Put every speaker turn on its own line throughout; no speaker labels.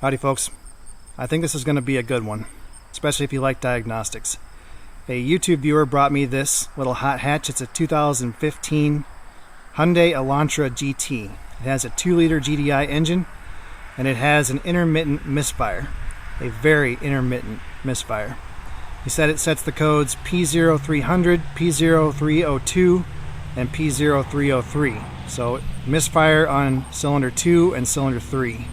Howdy folks, I think this is going to be a good one, especially if you like diagnostics. A YouTube viewer brought me this little hot hatch. It's a 2015 Hyundai Elantra GT. It has a 2-liter GDI engine and it has an intermittent misfire, a very intermittent misfire. He said it sets the codes P0300, P0302, and P0303. So misfire on cylinder 2 and cylinder 3.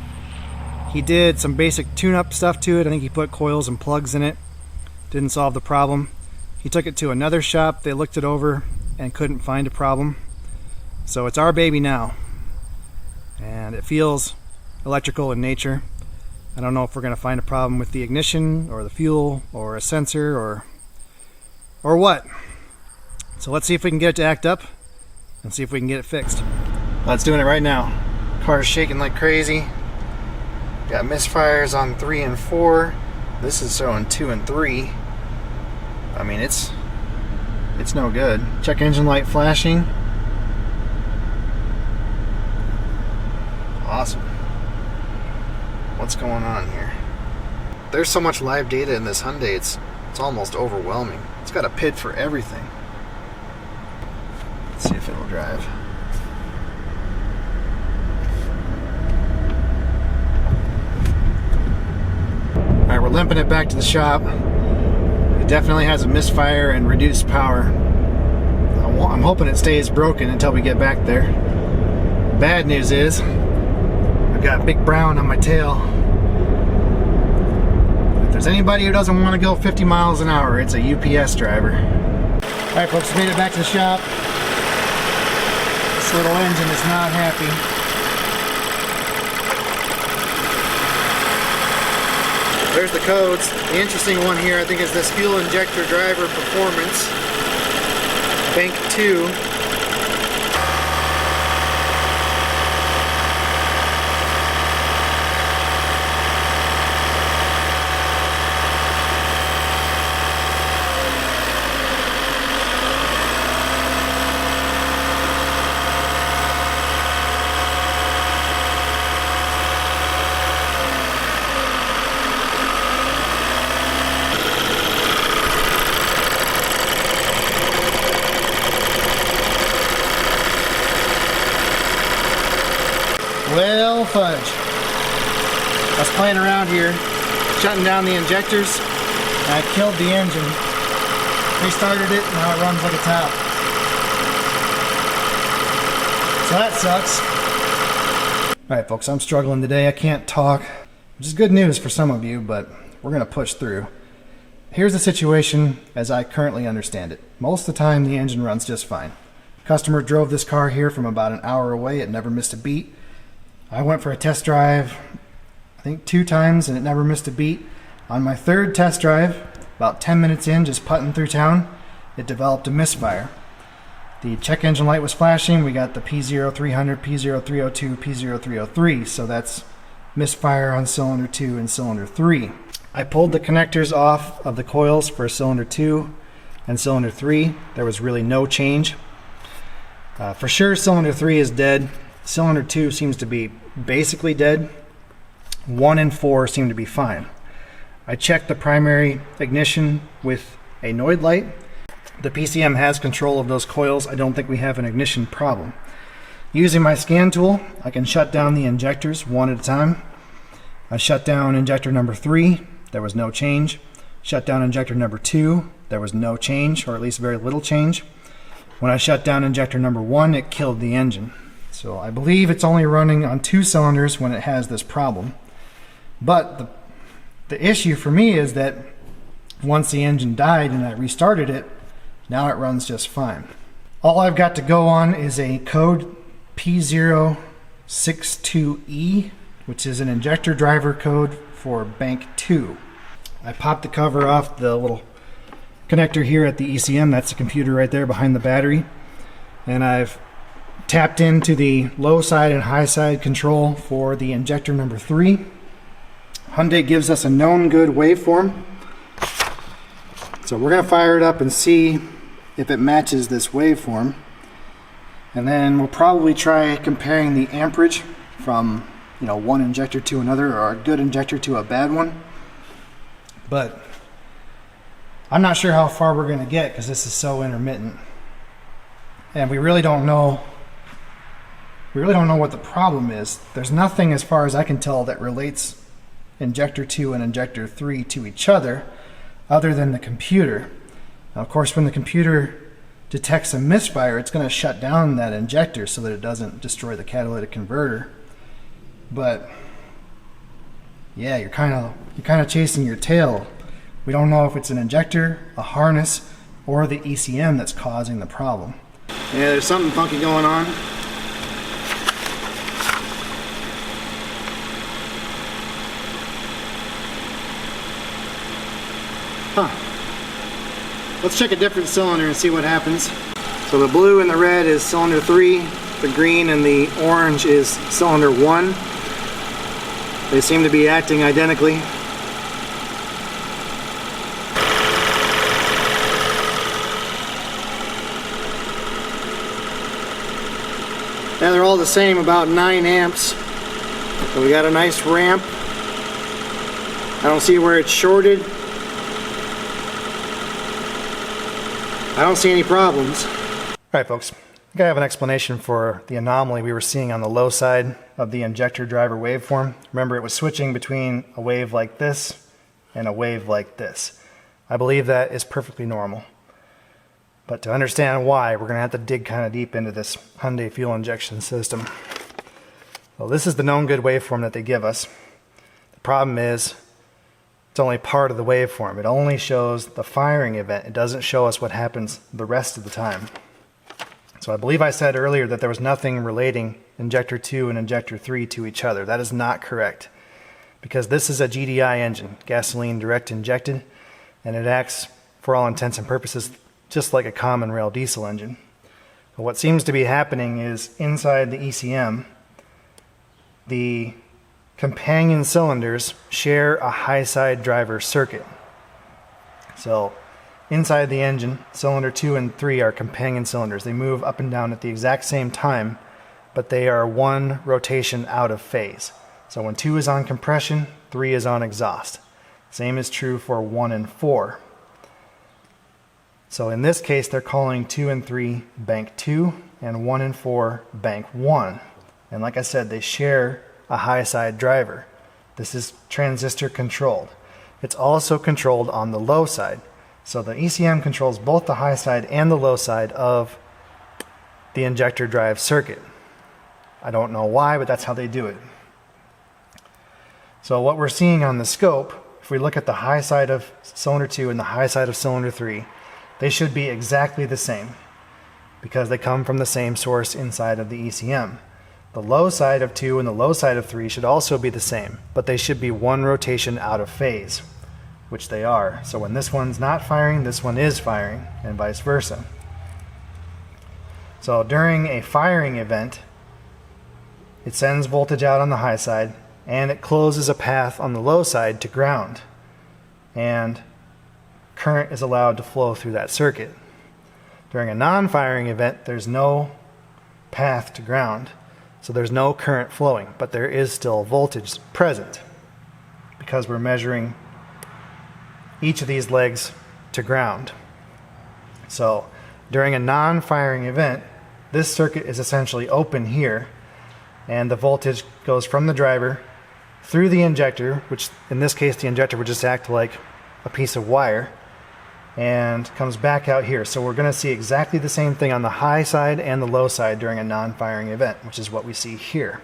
He did some basic tune-up stuff to it. I think he put coils and plugs in it. Didn't solve the problem. He took it to another shop. They looked it over and couldn't find a problem. So it's our baby now. And it feels electrical in nature. I don't know if we're going to find a problem with the ignition or the fuel or a sensor or what. So let's see if we can get it to act up and see if we can get it fixed. Let's doing it right now. Car's shaking like crazy. Got misfires on 3 and 4. This is showing 2 and 3. I mean, it's no good. Check engine light flashing. Awesome. What's going on here? There's so much live data in this Hyundai, it's almost overwhelming. It's got a PID for everything. Let's see if it'll drive. Alright, we're limping it back to the shop. It definitely has a misfire and reduced power. I'm hoping it stays broken until we get back there. Bad news is, I've got Big Brown on my tail. If there's anybody who doesn't want to go 50 miles an hour, it's a UPS driver. Alright folks, made it back to the shop. This little engine is not happy. There's the codes. The interesting one here, I think, is this fuel injector driver performance. Bank 2. Well, fudge. I was playing around here, shutting down the injectors, and I killed the engine. Restarted it, now it runs like a top. So that sucks. Alright folks, I'm struggling today. I can't talk, which is good news for some of you, but we're going to push through. Here's the situation as I currently understand it. Most of the time the engine runs just fine. Customer drove this car here from about an hour away. It never missed a beat. I went for a test drive, I think 2 times, and it never missed a beat. On my 3rd test drive, about 10 minutes in, just putting through town, it developed a misfire. The check engine light was flashing. We got the P0300, P0302, P0303, so that's misfire on cylinder 2 and cylinder 3. I pulled the connectors off of the coils for cylinder 2 and cylinder 3. There was really no change. For sure, cylinder 3 is dead. Cylinder 2 seems to be basically dead. 1 and 4 seem to be fine. I checked the primary ignition with a Noid light. The PCM has control of those coils. I don't think we have an ignition problem. Using my scan tool, I can shut down the injectors one at a time. I shut down injector number 3. There was no change. Shut down injector number 2. There was no change, or at least very little change. When I shut down injector number 1, it killed the engine. So I believe it's only running on 2 cylinders when it has this problem. But the issue for me is that once the engine died and I restarted it, now it runs just fine. All I've got to go on is a code P062E, which is an injector driver code for bank 2. I popped the cover off the little connector here at the ECM. That's the computer right there behind the battery. And I've tapped into the low side and high side control for the injector number 3. Hyundai gives us a known good waveform. So we're going to fire it up and see if it matches this waveform. And then we'll probably try comparing the amperage from one injector to another, or a good injector to a bad one. But I'm not sure how far we're going to get because this is so intermittent. And we really don't know what the problem is. There's nothing, as far as I can tell, that relates injector 2 and injector 3 to each other than the computer. Now, of course, when the computer detects a misfire, it's going to shut down that injector so that it doesn't destroy the catalytic converter. But yeah, you're kind of chasing your tail. We don't know if it's an injector, a harness, or the ECM that's causing the problem. Yeah, there's something funky going on. Let's check a different cylinder and see what happens. So the blue and the red is cylinder 3, the green and the orange is cylinder 1. They seem to be acting identically. Yeah, they're all the same, about 9 amps. So we got a nice ramp. I don't see where it's shorted. I don't see any problems. Alright folks, I think I have an explanation for the anomaly we were seeing on the low side of the injector driver waveform. Remember, it was switching between a wave like this and a wave like this. I believe that is perfectly normal. But to understand why, we're going to have to dig kind of deep into this Hyundai fuel injection system. Well, this is the known good waveform that they give us. The problem is, it's only part of the waveform. It only shows the firing event. It doesn't show us what happens the rest of the time. So I believe I said earlier that there was nothing relating injector 2 and injector 3 to each other. That is not correct, because this is a GDI engine, gasoline direct injected, and it acts, for all intents and purposes, just like a common rail diesel engine. But what seems to be happening is inside the ECM, the companion cylinders share a high side driver circuit. So inside the engine, cylinder 2 and 3 are companion cylinders. They move up and down at the exact same time, but they are one rotation out of phase. So when 2 is on compression, 3 is on exhaust. Same is true for 1 and 4. So in this case, they're calling 2 and 3 bank 2 and 1 and 4 bank 1. And like I said, they share a high side driver. This is transistor controlled. It's also controlled on the low side. So the ECM controls both the high side and the low side of the injector drive circuit. I don't know why, but that's how they do it. So what we're seeing on the scope, if we look at the high side of cylinder 2 and the high side of cylinder 3, they should be exactly the same because they come from the same source inside of the ECM. The low side of 2 and the low side of 3 should also be the same, but they should be one rotation out of phase, which they are. So when this one's not firing, this one is firing, and vice versa. So during a firing event, it sends voltage out on the high side, and it closes a path on the low side to ground, and current is allowed to flow through that circuit. During a non-firing event, there's no path to ground. So there's no current flowing, but there is still voltage present because we're measuring each of these legs to ground. So during a non-firing event, this circuit is essentially open here, and the voltage goes from the driver through the injector, which in this case the injector would just act like a piece of wire, and comes back out here. So we're going to see exactly the same thing on the high side and the low side during a non-firing event, which is what we see here.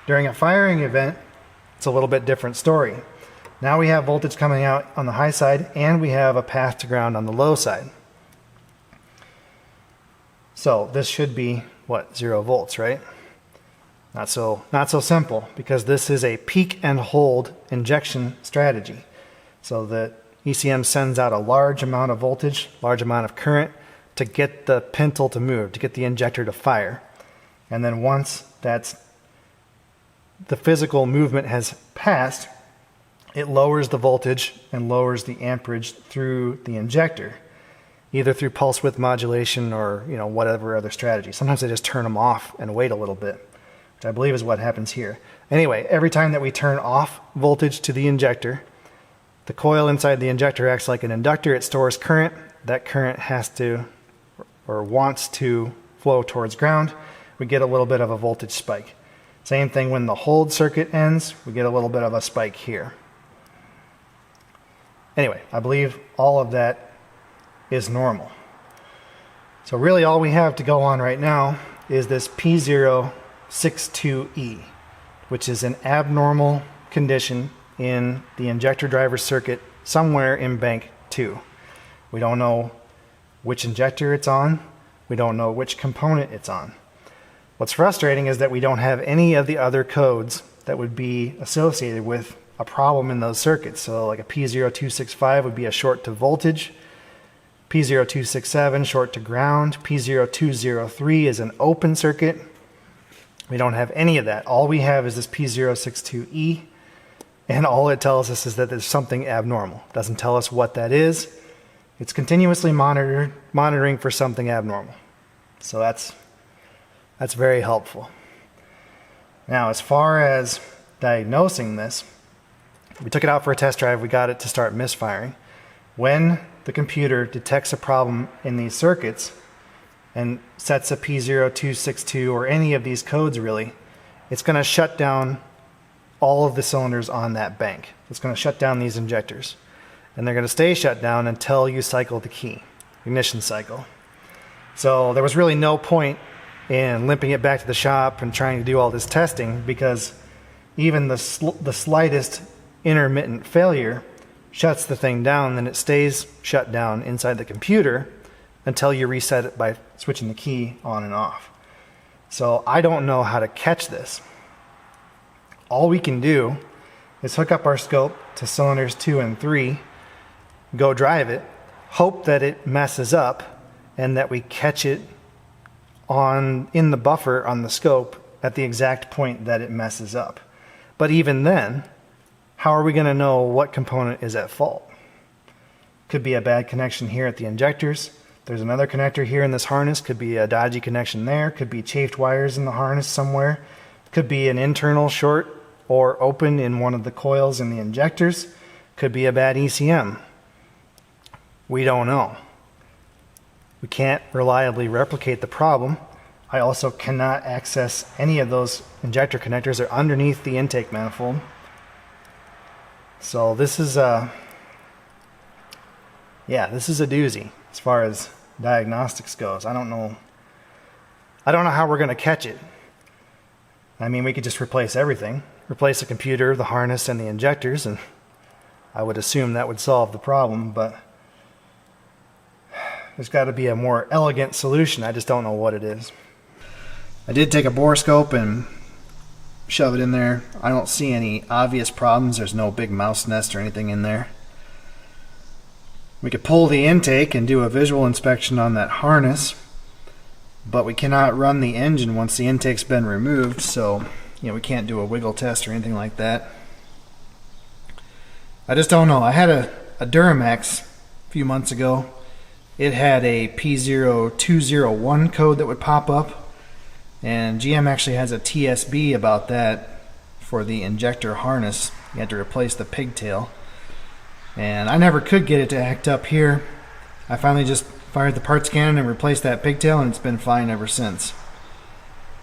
During a firing event, it's a little bit different story. Now we have voltage coming out on the high side, and we have a path to ground on the low side. So this should be, what, 0 volts, right? Not so simple, because this is a peak and hold injection strategy. So the ECM sends out a large amount of voltage, large amount of current to get the pintle to move, to get the injector to fire. And then once the physical movement has passed, it lowers the voltage and lowers the amperage through the injector, either through pulse width modulation or whatever other strategy. Sometimes they just turn them off and wait a little bit, which I believe is what happens here. Anyway, every time that we turn off voltage to the injector, the coil inside the injector acts like an inductor. It stores current. That current has to, or wants to, flow towards ground. We get a little bit of a voltage spike. Same thing when the hold circuit ends, we get a little bit of a spike here. Anyway, I believe all of that is normal. So really all we have to go on right now is this P062E, which is an abnormal condition in the injector driver circuit somewhere in bank 2. We don't know which injector it's on. We don't know which component it's on. What's frustrating is that we don't have any of the other codes that would be associated with a problem in those circuits. So like a P0265 would be a short to voltage, P0267 short to ground, P0203 is an open circuit. We don't have any of that. All we have is this P062E, and all it tells us is that there's something abnormal. It doesn't tell us what that is. It's continuously monitoring for something abnormal. So that's very helpful. Now, as far as diagnosing this, we took it out for a test drive. We got it to start misfiring. When the computer detects a problem in these circuits and sets a P0262 or any of these codes really, it's going to shut down all of the cylinders on that bank. It's going to shut down these injectors. And they're going to stay shut down until you cycle the key, ignition cycle. So there was really no point in limping it back to the shop and trying to do all this testing, because even the slightest intermittent failure shuts the thing down, then it stays shut down inside the computer until you reset it by switching the key on and off. So I don't know how to catch this. All we can do is hook up our scope to cylinders 2 and 3, go drive it, hope that it messes up and that we catch it in the buffer on the scope at the exact point that it messes up. But even then, how are we going to know what component is at fault? Could be a bad connection here at the injectors. There's another connector here in this harness. Could be a dodgy connection there. Could be chafed wires in the harness somewhere. Could be an internal short or open in one of the coils in the injectors. Could be a bad ECM. We don't know. We can't reliably replicate the problem. I also cannot access any of those injector connectors. They're underneath the intake manifold. So this is a doozy as far as diagnostics goes. I don't know how we're going to catch it. I mean, we could just replace everything. Replace the computer, the harness, and the injectors, and I would assume that would solve the problem, but there's got to be a more elegant solution. I just don't know what it is. I did take a borescope and shove it in there. I don't see any obvious problems. There's no big mouse nest or anything in there. We could pull the intake and do a visual inspection on that harness, but we cannot run the engine once the intake's been removed, so we can't do a wiggle test or anything like that. I just don't know. I had a Duramax a few months ago. It had a P0201 code that would pop up, and GM actually has a TSB about that for the injector harness. You had to replace the pigtail, and I never could get it to act up here. I finally just fired the parts cannon and replaced that pigtail, and it's been fine ever since.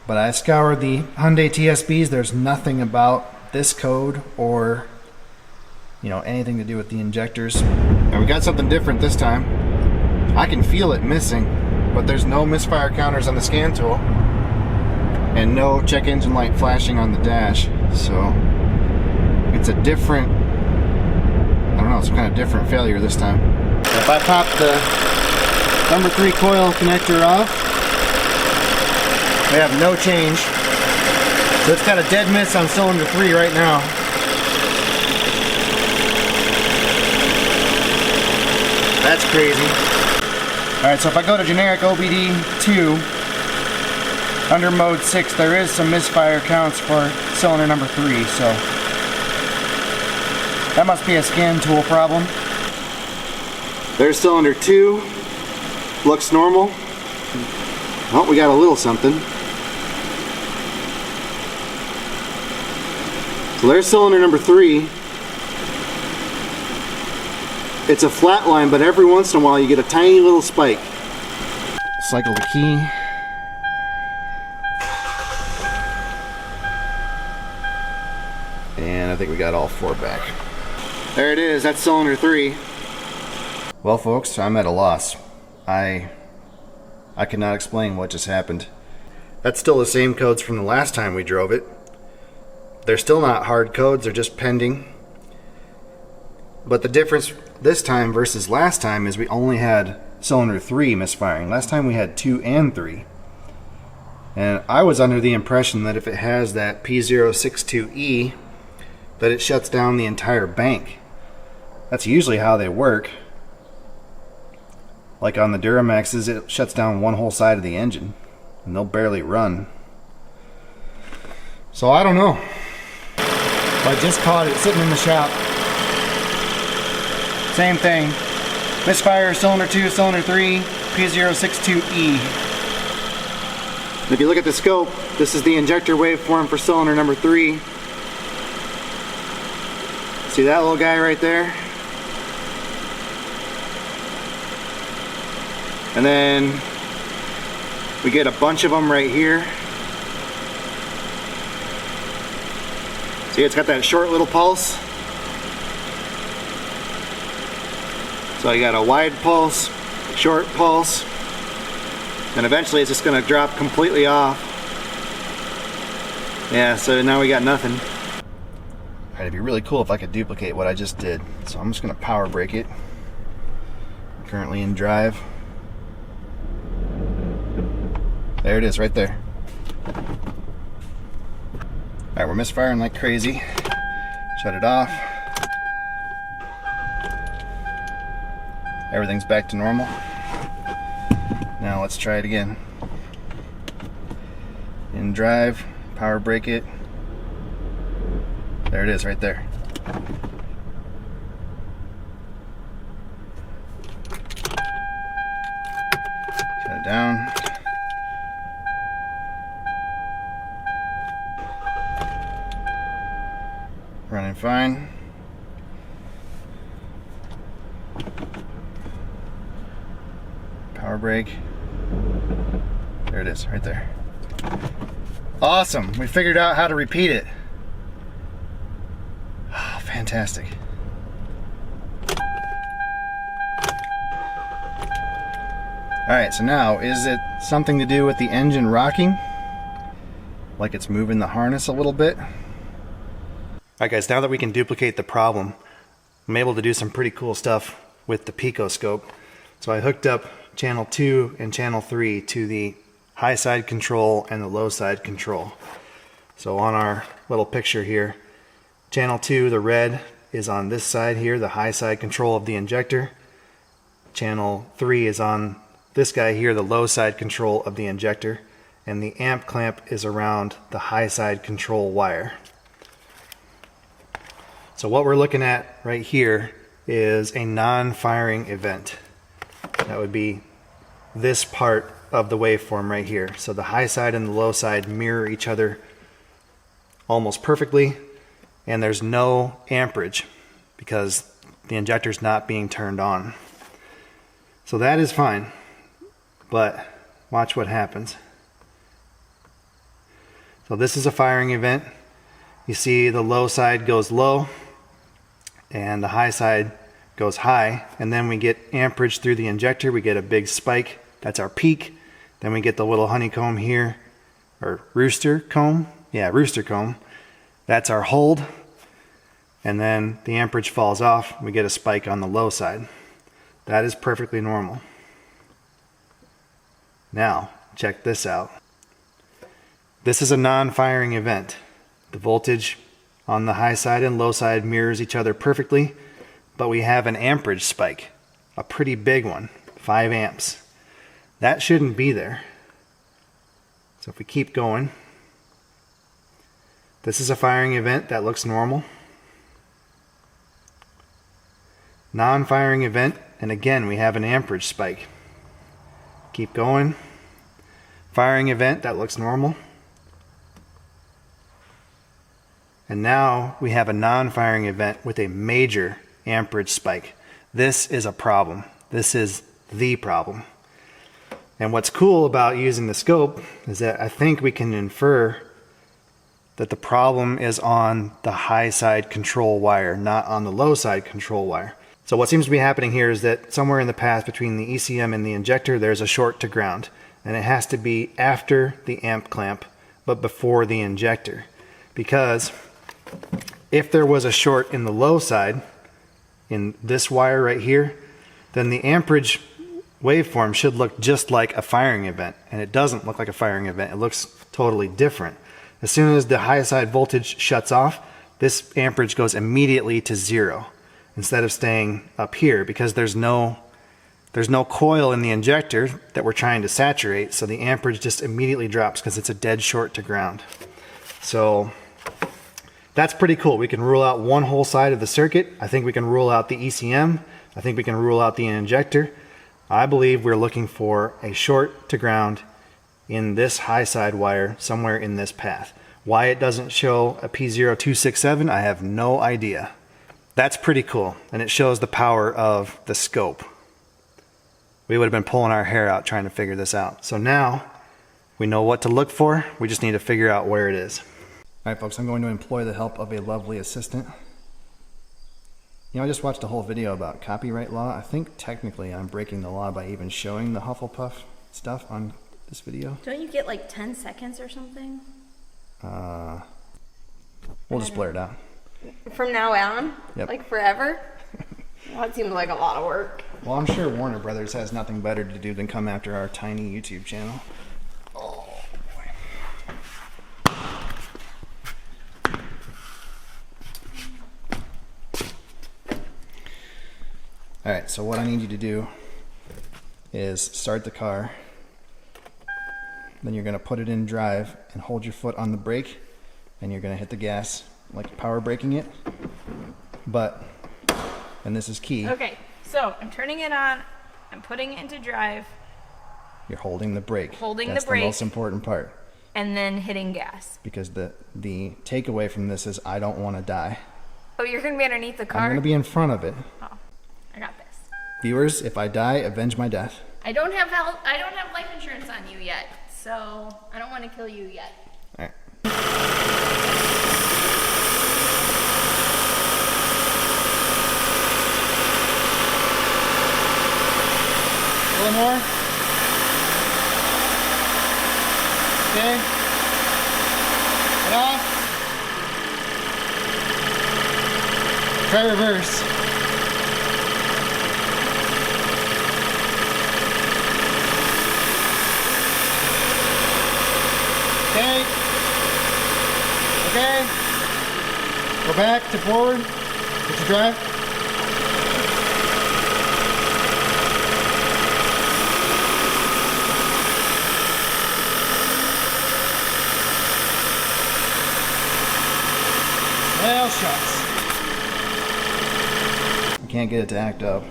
But I scoured the Hyundai TSBs. There's nothing about this code or anything to do with the injectors. And we got something different this time. I can feel it missing, but there's no misfire counters on the scan tool and no check engine light flashing on the dash. So it's a different, some kind of different failure this time. If I pop the number 3 coil connector off, we have no change. So it's got a dead miss on cylinder 3 right now. That's crazy. Alright, so if I go to generic OBD2, under mode 6, there is some misfire counts for cylinder number 3, so that must be a scan tool problem. There's cylinder 2, looks normal. Oh, we got a little something. So there's cylinder number 3. It's a flat line, but every once in a while you get a tiny little spike. Cycle the key. And I think we got all 4 back. There it is, that's cylinder 3. Well folks, I'm at a loss. I cannot explain what just happened. That's still the same codes from the last time we drove it. They're still not hard codes, they're just pending. But the difference this time versus last time is we only had cylinder 3 misfiring. Last time we had 2 and 3. And I was under the impression that if it has that P062E, that it shuts down the entire bank. That's usually how they work. Like on the Duramaxes, it shuts down one whole side of the engine, and they'll barely run. So I don't know. I just caught it sitting in the shop. Same thing. Misfire, cylinder 2, cylinder 3, P062E. If you look at the scope, this is the injector waveform for cylinder number 3. See that little guy right there? And then we get a bunch of them right here. See, it's got that short little pulse. So you got a wide pulse, short pulse, and eventually it's just going to drop completely off. Yeah, so now we got nothing. Alright, it'd be really cool if I could duplicate what I just did. So I'm just going to power brake it. I'm currently in drive. There it is, right there. Alright, we're misfiring like crazy. Shut it off. Everything's back to normal. Now let's try it again. In drive, power brake it. There it is, right there. Shut it down. Running fine. Power brake. There it is, right there. Awesome! We figured out how to repeat it. Oh, fantastic. Alright, so now, is it something to do with the engine rocking? Like it's moving the harness a little bit? Alright guys, now that we can duplicate the problem, I'm able to do some pretty cool stuff with the picoscope. So I hooked up channel 2 and channel 3 to the high side control and the low side control. So on our little picture here, channel 2, the red, is on this side here, the high side control of the injector. Channel 3 is on this guy here, the low side control of the injector. And the amp clamp is around the high side control wire. So what we're looking at right here is a non-firing event. That would be this part of the waveform right here. So the high side and the low side mirror each other almost perfectly, and there's no amperage because the injector's not being turned on. So that is fine, but watch what happens. So this is a firing event. You see the low side goes low and the high side goes high, and then we get amperage through the injector. We get a big spike. That's our peak. Then we get the little honeycomb here, or rooster comb. Yeah, rooster comb. That's our hold. And then the amperage falls off. We get a spike on the low side. That is perfectly normal. Now, check this out. This is a non-firing event. The voltage on the high side and low side mirrors each other perfectly, but we have an amperage spike, a pretty big one, 5 amps. That shouldn't be there. So if we keep going, this is a firing event that looks normal. Non-firing event, and again we have an amperage spike. Keep going. Firing event that looks normal. And now we have a non-firing event with a major amperage spike. This is a problem. This is the problem. And what's cool about using the scope is that I think we can infer that the problem is on the high side control wire, not on the low side control wire. So what seems to be happening here is that somewhere in the path between the ECM and the injector, there's a short to ground. And it has to be after the amp clamp, but before the injector. Because if there was a short in the low side, in this wire right here, then the amperage waveform should look just like a firing event. And it doesn't look like a firing event. It looks totally different. As soon as the high side voltage shuts off, this amperage goes immediately to 0 instead of staying up here, because there's no coil in the injector that we're trying to saturate, so the amperage just immediately drops because it's a dead short to ground. So that's pretty cool. We can rule out one whole side of the circuit. I think we can rule out the ECM. I think we can rule out the injector. I believe we're looking for a short to ground in this high side wire somewhere in this path. Why it doesn't show a P0267, I have no idea. That's pretty cool, and it shows the power of the scope. We would have been pulling our hair out trying to figure this out. So now we know what to look for. We just need to figure out where it is. All right, folks, I'm going to employ the help of a lovely assistant. You know, I just watched a whole video about copyright law. I think technically I'm breaking the law by even showing the Hufflepuff stuff on this video.
Don't you get like 10 seconds or something?
We'll just blur it out.
From now on?
Yep.
Like forever? That seems like a lot of work.
Well, I'm sure Warner Brothers has nothing better to do than come after our tiny YouTube channel. Oh, boy. Alright, so what I need you to do is start the car. Then you're going to put it in drive and hold your foot on the brake. And you're going to hit the gas like power braking it. But, and this is key.
Okay, so I'm turning it on. I'm putting it into drive.
You're holding the brake.
Holding
That's
the brake.
the most important part.
And then hitting gas.
Because the takeaway from this is I don't want to die.
Oh, you're going to be underneath the car?
I'm going to be in front of it.
Oh, I got this.
Viewers, if I die, avenge my death.
I don't have life insurance on you yet, so I don't want to kill you yet.
All right. A little more. Okay. Get off. Try reverse. Okay. Okay. Go back to forward. Get to drive. Well, shucks. I can't get it to act up.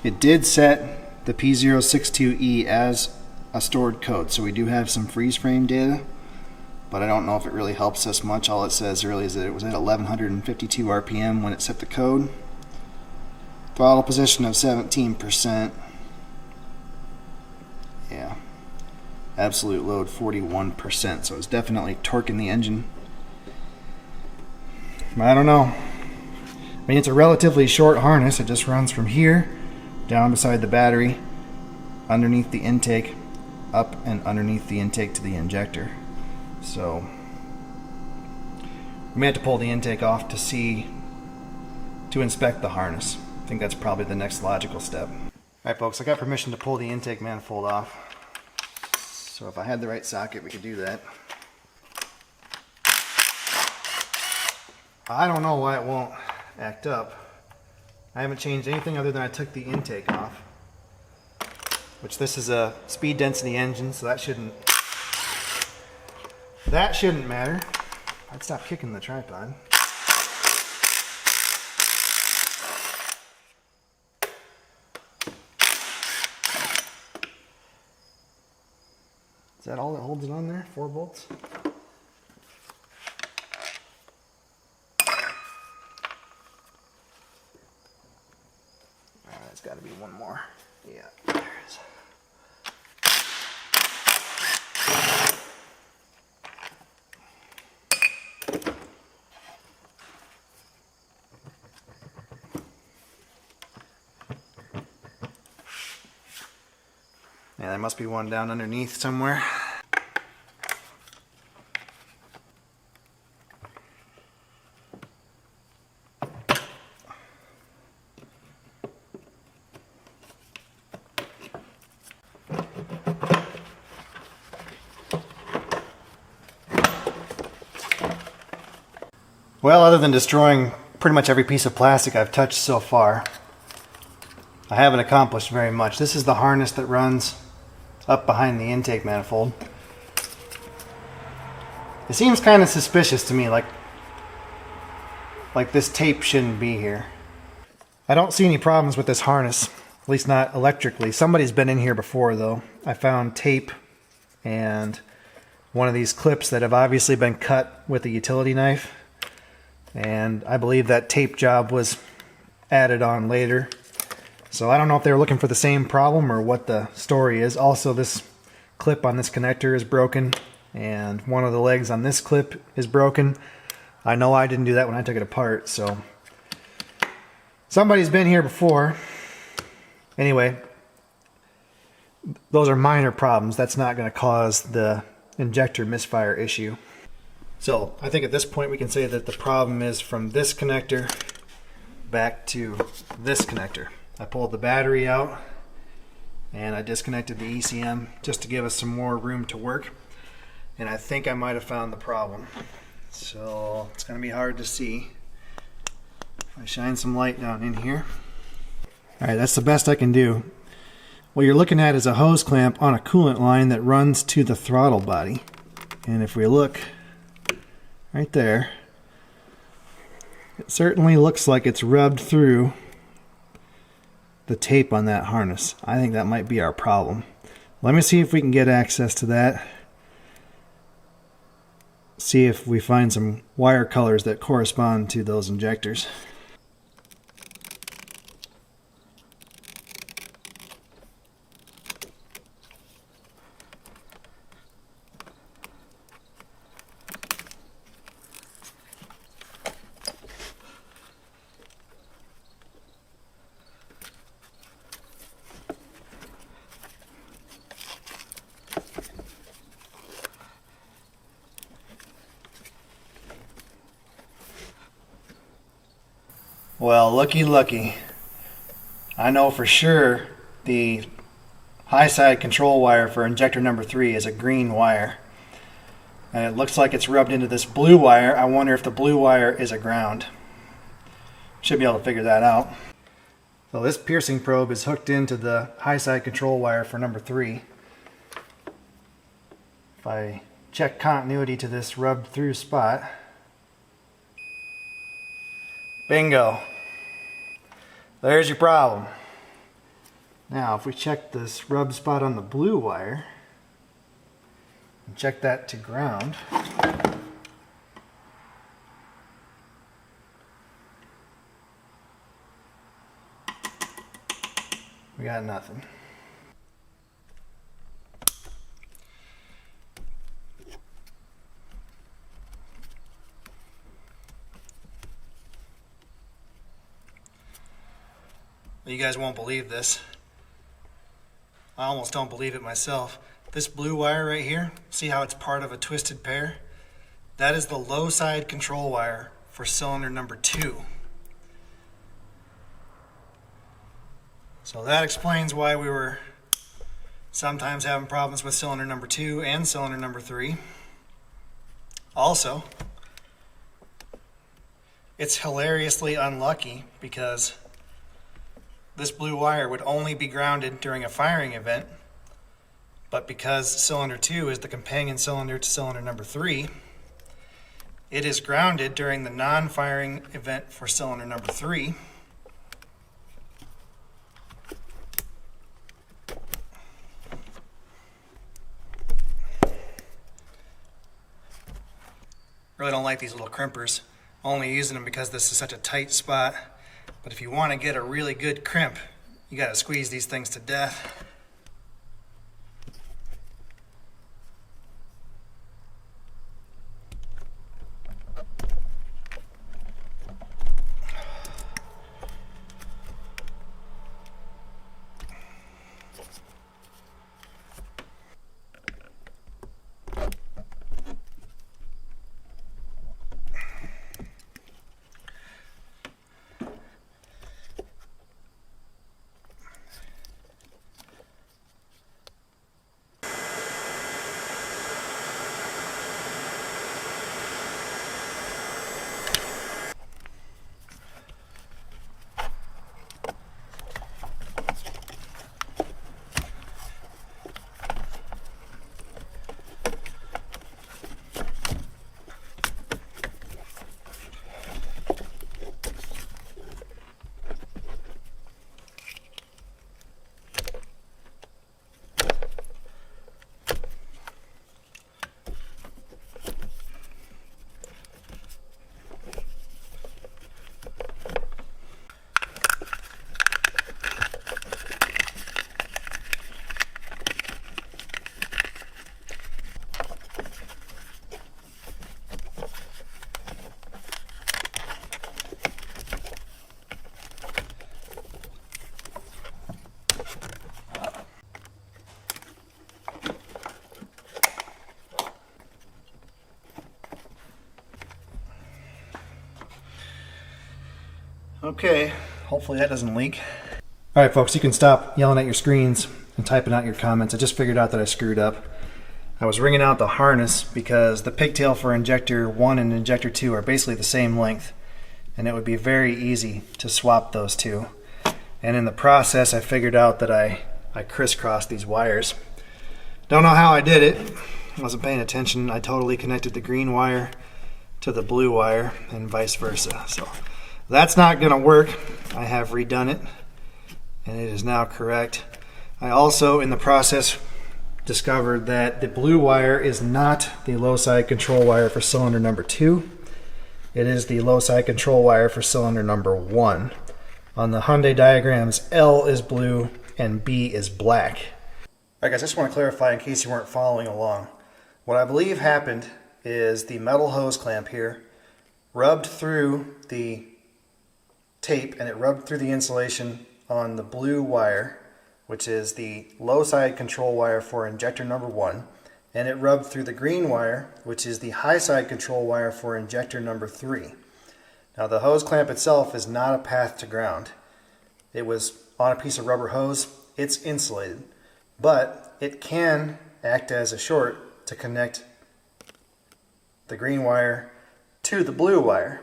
It did set the P062E as a stored code, so we do have some freeze frame data, but I don't know if it really helps us much. All it says really is that it was at 1152 RPM when it set the code. Throttle position of 17%. Yeah. Absolute load 41%, so it's definitely torquing the engine. I don't know. I mean, it's a relatively short harness. It just runs from here down beside the battery, underneath the intake, up and underneath the intake to the injector. So we may have to pull the intake off to inspect the harness. I think that's probably the next logical step. Alright folks, I got permission to pull the intake manifold off. So if I had the right socket, we could do that. I don't know why it won't act up. I haven't changed anything other than I took the intake off. Which this is a speed density engine, so that shouldn't matter. I'd stop kicking the tripod. Is that all that holds it on there? 4 bolts? There's got to be one more. Yeah, there it is. Yeah, there must be one down underneath somewhere. Well, other than destroying pretty much every piece of plastic I've touched so far, I haven't accomplished very much. This is the harness that runs up behind the intake manifold. It seems kind of suspicious to me, like this tape shouldn't be here. I don't see any problems with this harness, at least not electrically. Somebody's been in here before though. I found tape and one of these clips that have obviously been cut with a utility knife. And I believe that tape job was added on later. So I don't know if they were looking for the same problem or what the story is. Also, this clip on this connector is broken, and one of the legs on this clip is broken. I know I didn't do that when I took it apart, so somebody's been here before. Anyway, those are minor problems. That's not going to cause the injector misfire issue. So I think at this point we can say that the problem is from this connector back to this connector. I pulled the battery out and I disconnected the ECM just to give us some more room to work. And I think I might have found the problem. So it's going to be hard to see. If I shine some light down in here. Alright, that's the best I can do. What you're looking at is a hose clamp on a coolant line that runs to the throttle body. And if we look right there, it certainly looks like it's rubbed through the tape on that harness. I think that might be our problem. Let me see if we can get access to that. See if we find some wire colors that correspond to those injectors. Well, looky. I know for sure the high side control wire for injector number 3 is a green wire. And it looks like it's rubbed into this blue wire. I wonder if the blue wire is a ground. Should be able to figure that out. So this piercing probe is hooked into the high side control wire for number 3. If I check continuity to this rubbed through spot, bingo. There's your problem. Now, if we check this rub spot on the blue wire, and check that to ground, we got nothing. You guys won't believe this. I almost don't believe it myself. This blue wire right here, see how it's part of a twisted pair? That is the low side control wire for cylinder number 2. So that explains why we were sometimes having problems with cylinder number 2 and cylinder number 3. Also, it's hilariously unlucky because this blue wire would only be grounded during a firing event, but because cylinder 2 is the companion cylinder to cylinder number 3, it is grounded during the non-firing event for cylinder number 3. Really don't like these little crimpers. Only using them because this is such a tight spot. But if you want to get a really good crimp, You gotta squeeze these things to death. Okay, hopefully that doesn't leak. All right, folks, you can stop yelling at your screens and typing out your comments. I just figured out that I screwed up. I was wringing out the harness because the pigtail for injector 1 and injector 2 are basically the same length, and it would be very easy to swap those two. And in the process, I figured out that I crisscrossed these wires. Don't know how I did it. I wasn't paying attention. I totally connected the green wire to the blue wire and vice versa. So that's not going to work. I have redone it, and it is now correct. I also, in the process, discovered that the blue wire is not the low side control wire for cylinder number 2. It is the low side control wire for cylinder number 1. On the Hyundai diagrams, L is blue and B is black. All right, guys, I just want to clarify in case you weren't following along. What I believe happened is the metal hose clamp here rubbed through the tape, and it rubbed through the insulation on the blue wire, which is the low side control wire for injector number 1, and it rubbed through the green wire, which is the high side control wire for injector number 3. Now the hose clamp itself is not a path to ground. It was on a piece of rubber hose. It's insulated, but it can act as a short to connect the green wire to the blue wire.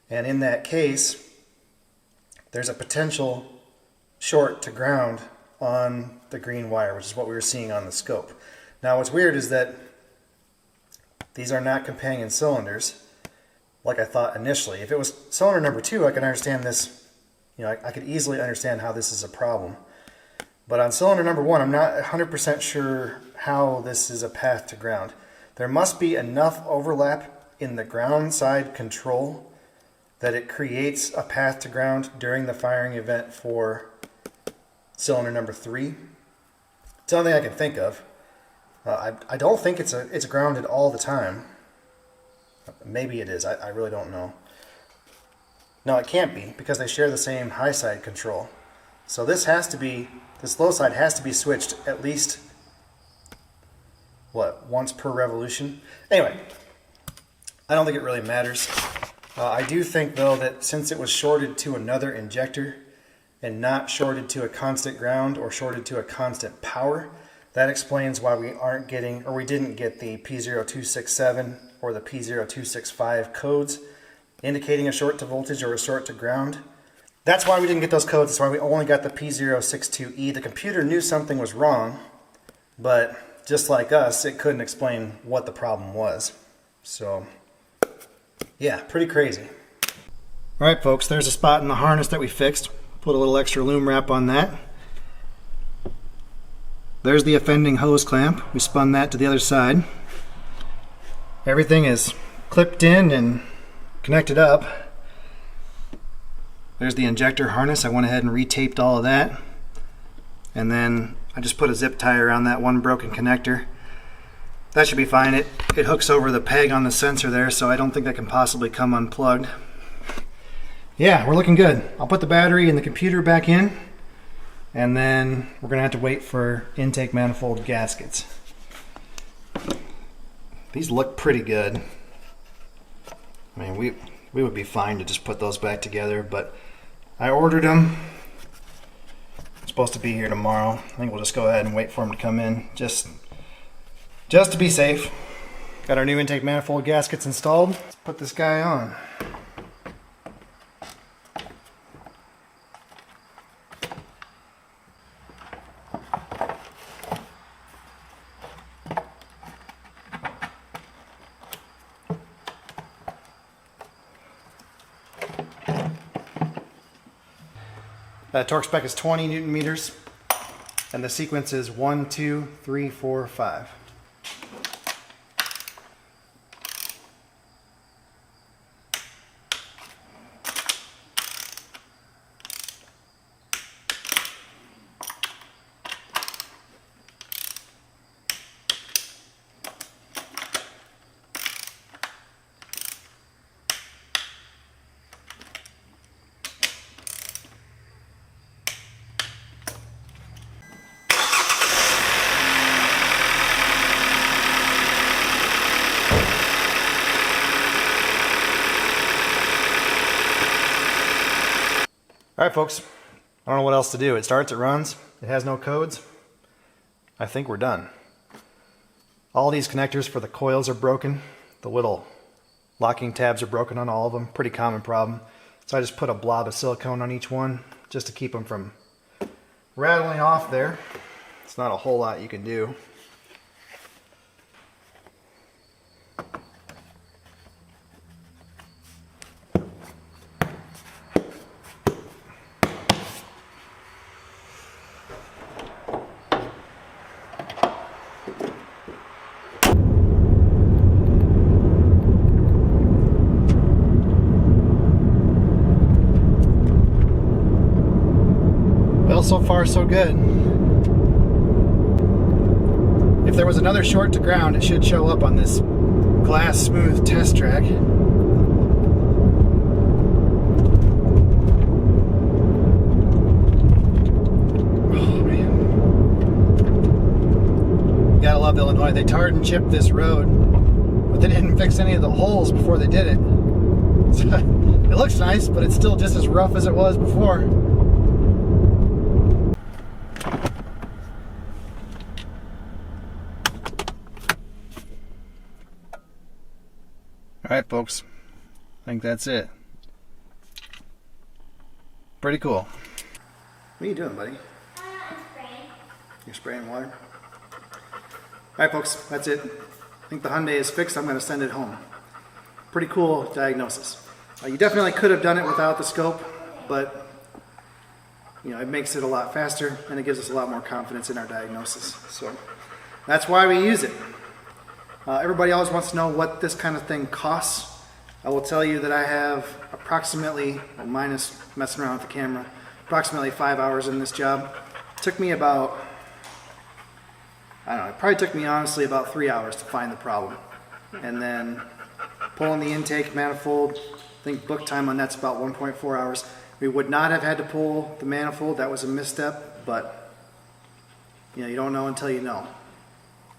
And in that case, there's a potential short to ground on the green wire, which is what we were seeing on the scope. Now what's weird is that these are not companion cylinders like I thought initially. If it was cylinder number 2, I can understand this, I could easily understand how this is a problem. But on cylinder number 1, I'm not 100% sure how this is a path to ground. There must be enough overlap in the ground side control that it creates a path to ground during the firing event for cylinder number 3. It's the only thing I can think of. I don't think it's grounded all the time. Maybe it is. I really don't know. No, it can't be, because they share the same high side control. So this low side has to be switched at least, once per revolution? Anyway, I don't think it really matters. I do think, though, that since it was shorted to another injector and not shorted to a constant ground or shorted to a constant power, that explains why we didn't get the P0267 or the P0265 codes indicating a short to voltage or a short to ground. That's why we didn't get those codes. That's why we only got the P062E. The computer knew something was wrong, but just like us, it couldn't explain what the problem was. So, yeah, pretty crazy. All right, folks, there's a spot in the harness that we fixed. Put a little extra loom wrap on that. There's the offending hose clamp. We spun that to the other side. Everything is clipped in and connected up. There's the injector harness. I went ahead and retaped all of that. And then I just put a zip tie around that one broken connector. That should be fine. It hooks over the peg on the sensor there, so I don't think that can possibly come unplugged. Yeah, we're looking good. I'll put the battery and the computer back in, and then we're gonna have to wait for intake manifold gaskets. These look pretty good. I mean, we would be fine to just put those back together, but I ordered them. It's supposed to be here tomorrow. I think we'll just go ahead and wait for them to come in, just to be safe. Got our new intake manifold gaskets installed. Let's put this guy on. Torque spec is 20 Newton meters, and the sequence is 1, 2, 3, 4, 5. All right, folks, I don't know what else to do. It starts, it runs, it has no codes. I think we're done. All these connectors for the coils are broken. The little locking tabs are broken on all of them. Pretty common problem. So I just put a blob of silicone on each one just to keep them from rattling off there. It's not a whole lot you can do. So far, so good. If there was another short to ground, it should show up on this glass smooth test track. Oh, man. You gotta love Illinois. They tarred and chipped this road, but they didn't fix any of the holes before they did it. So, it looks nice, but it's still just as rough as it was before. Alright, folks, I think that's it. Pretty cool. What are you doing, buddy?
I'm spraying.
You're spraying water? Alright, folks, that's it. I think the Hyundai is fixed. I'm going to send it home. Pretty cool diagnosis. You definitely could have done it without the scope, but you know, it makes it a lot faster and it gives us a lot more confidence in our diagnosis. So that's why we use it. Everybody always wants to know what this kind of thing costs. I will tell you that I have approximately, well, minus messing around with the camera, approximately 5 hours in this job. It took me about, I don't know, it probably took me honestly about 3 hours to find the problem. And then pulling the intake manifold, I think book time on that's about 1.4 hours. We would not have had to pull the manifold. That was a misstep, but you know, you don't know until you know.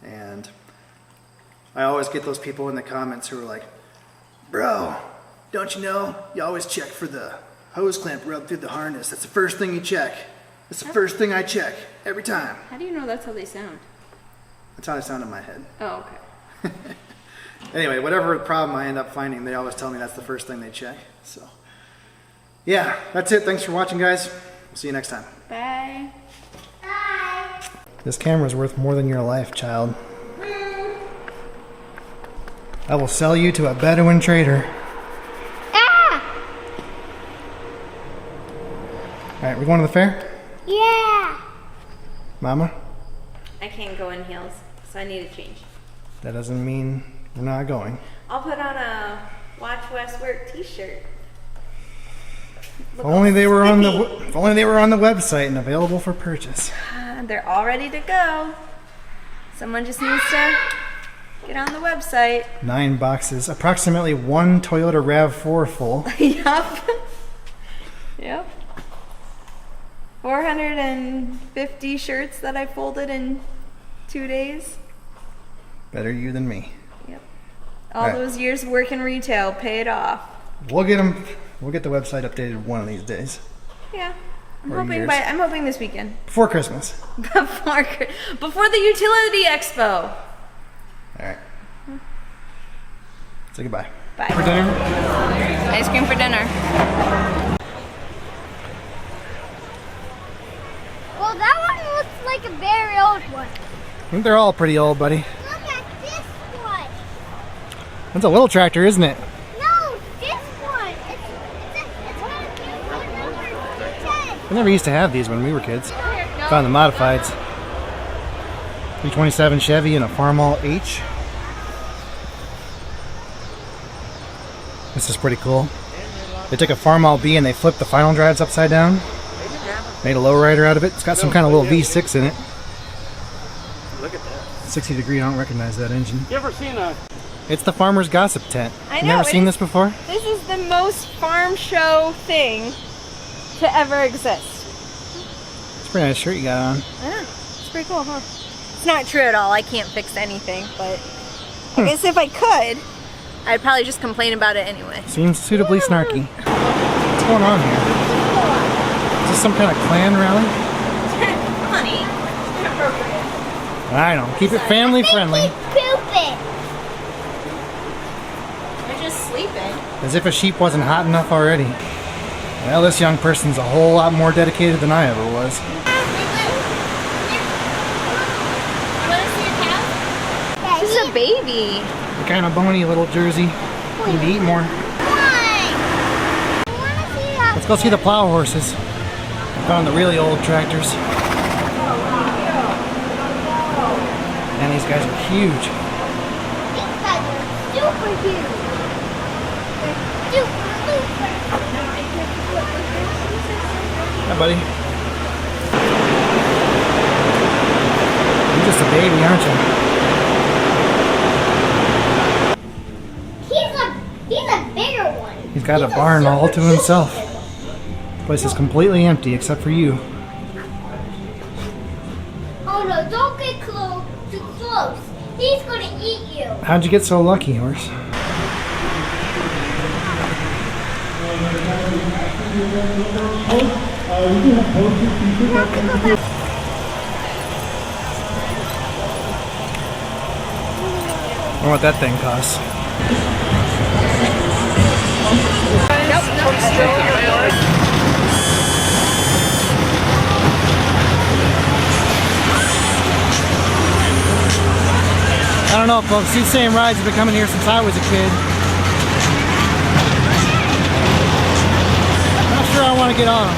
And I always get those people in the comments who are like, bro, don't you know, you always check for the hose clamp rubbed through the harness. That's the first thing you check. That's the first thing I check every time.
How do you know that's how they sound?
That's how they sound in my head.
Oh, okay.
Anyway, whatever problem I end up finding, they always tell me that's the first thing they check. So, yeah, that's it. Thanks for watching, guys. We'll see you next time.
Bye.
Bye.
This camera's worth more than your life, child. I will sell you to a Bedouin trader.
Ah!
Alright, we going to the fair?
Yeah.
Mama?
I can't go in heels, so I need a change.
That doesn't mean we're not going.
I'll put on a Watch Wes Work t-shirt.
If only they were on the website and available for purchase.
Yeah, they're all ready to go. Someone just needs to get on the website.
9 boxes, approximately 1 Toyota RAV4 full.
Yup. Yep. 450 shirts that I folded in 2 days.
Better you than me.
Yep. All those years working retail paid off.
We'll get them. We'll get the website updated one of these days.
Yeah. I'm
Or
hoping this weekend.
Before Christmas.
Before the utility expo.
All right. Say goodbye.
Bye.
For dinner?
Ice cream for dinner.
Well, that one looks like a very old one.
I think they're all pretty old, buddy.
Look at this one.
That's a little tractor, isn't it?
No, this one. It's gonna be number 10.
We never used to have these when we were kids. Found the modifieds. 327 Chevy and a Farmall H. This is pretty cool. They took a Farmall B and they flipped the final drives upside down. Made a lowrider out of it. It's got some kind of little V6 in it.
Look at that.
60 degree, I don't recognize that engine.
You ever seen a...
It's the Farmer's Gossip Tent.
I
You
know,
never seen this before?
This is the most farm show thing to ever exist.
It's a pretty nice shirt you got on.
Yeah, it's pretty cool, huh? It's not true at all. I can't fix anything, but I guess if I could, I'd probably just complain about it anyway.
Seems suitably snarky. What's going on here? Is this some kind of Klan rally?
Honey, inappropriate.
I know. Keep it family friendly.
Pooping.
They're just sleeping.
As if a sheep wasn't hot enough already. Well, this young person's a whole lot more dedicated than I ever was.
This is a baby.
The kind of bony little Jersey. Need to eat more. Let's go see the plow horses. I found the really old tractors. And these guys are huge.
These guys are super huge. They're super.
Hi, buddy. You're just a baby, aren't you?
He's a bigger one.
He's got a barn all to himself. This place is completely empty except for you.
Oh no, don't get too close. He's gonna eat you.
How'd you get so lucky, horse? I wonder what that thing costs. I don't know, folks. These same rides have been coming here since I was a kid. Not sure I want to get on them.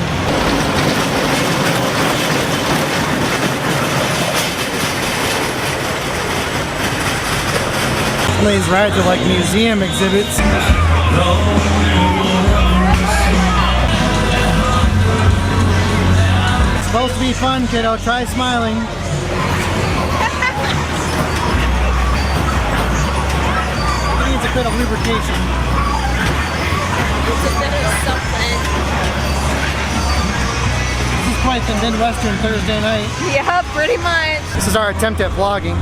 Some of these rides are like museum exhibits. It's supposed to be fun, kiddo. Try smiling. It needs a bit of lubrication.
It's a bit of something.
This is quite the Midwestern Thursday night.
Yeah, pretty much.
This is our attempt at vlogging.